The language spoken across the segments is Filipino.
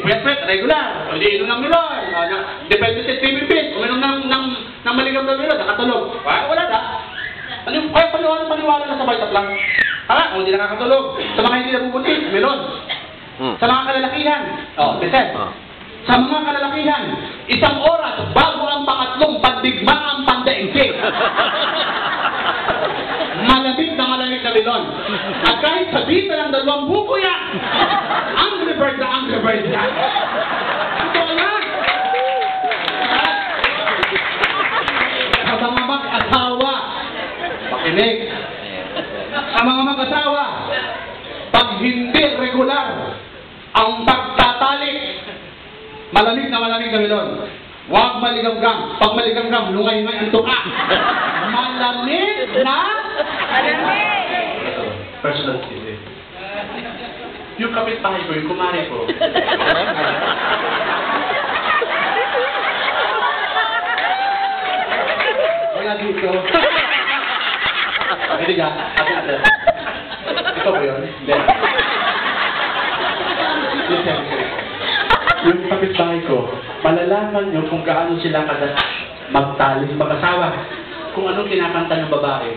puyat-puyat, regular. O di inom ng melon. Depende sa TVP. Uminom ng maligang na melon, nakatulog. Wala na. Ay, paniwala na sa bite lang. Kung hindi nakakatulog. Sa mga hindi nabubuti, melon. Sa mga kalalakihan. Listen. Sa mga kalalakihan, 1 oras bago ang pangatlong pandigmaang pandaigdig. Malamig na melon. At kahit sabihin na ng 2 buko yan, Angry Bird yan. Ito na. Sa mga mag-asawa, pakinig. Sa mga mag-asawa, pag hindi regular ang pagtatalik, malamig na melon. Huwag maligamgam. Pag maligamgam, lungay-ngay ang tuka. Malamig na personal TV. Yung kapitbahay ko, yung kumari ko. Wala dito. Hindi ka. Ito ba yun? Listen. Yung kapitbahay ko, malalaman nyo kung gaano sila magtaling mag-asawa. Kung anong kinakanta ng babae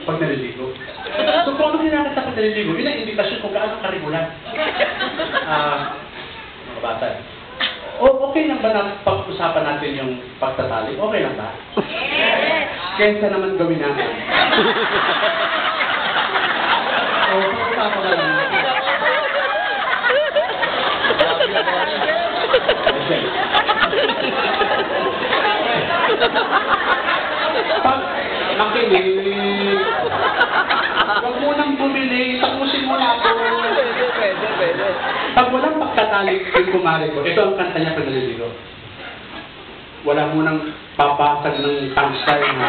pag naliligo. So kung anong kinakanta pag naliligo, yun ang indikasyon kung gaano karigulan. Mga bata. Okay lang ba na pag-usapan natin yung pagtatali? Okay lang ba? Yes! Kesa naman gawin natin. Pag-usapan na lang. Pag makinig, huwag mo nang bumili, tapusin mo na ako. Pwede. Pag walang pagkatalik yung kumari ko, ito ang kanta niya pag naliligo. Wala mo nang papasag ng tangstay na.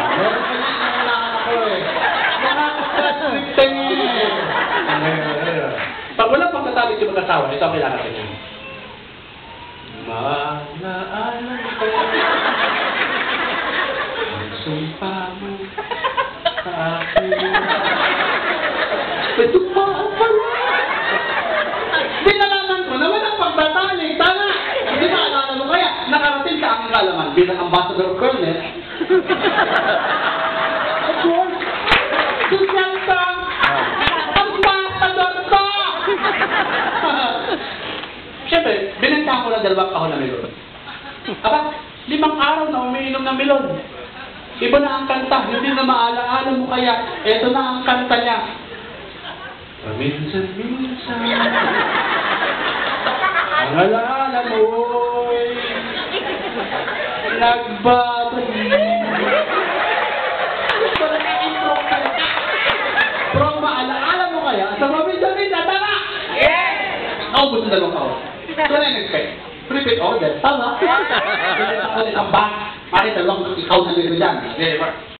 Pag walang pagkatalik yung mag-asawa, ito ang kailangan niya. Maalala ko ang sumpa mo sa akin. Ito pa ang pala. Dinalaman ko na walang pagtatali. Tama! Hindi ba alala mo kaya? Nakarating sa aking kalaman bilang ambassador of Colonel. Of course, susyal ka! Ambassador ka! Siyempre, binenta ko na 2 kahon na melon. Aba, 5 araw na umiinom ng melon. Iba na ang kanta, hindi na maalaala mo kaya. Ito na ang kanta niya. Paminsan-minsan, ang alaala mo'y nagbabalik. Pero ang maalaala mo kaya, sa paminsan-minsan, tama! Yes! Naubos na 2 kahon. So, na-expect. Repeat order. Tama. Ang bank. Bakit 2 ikaw na nilo dyan?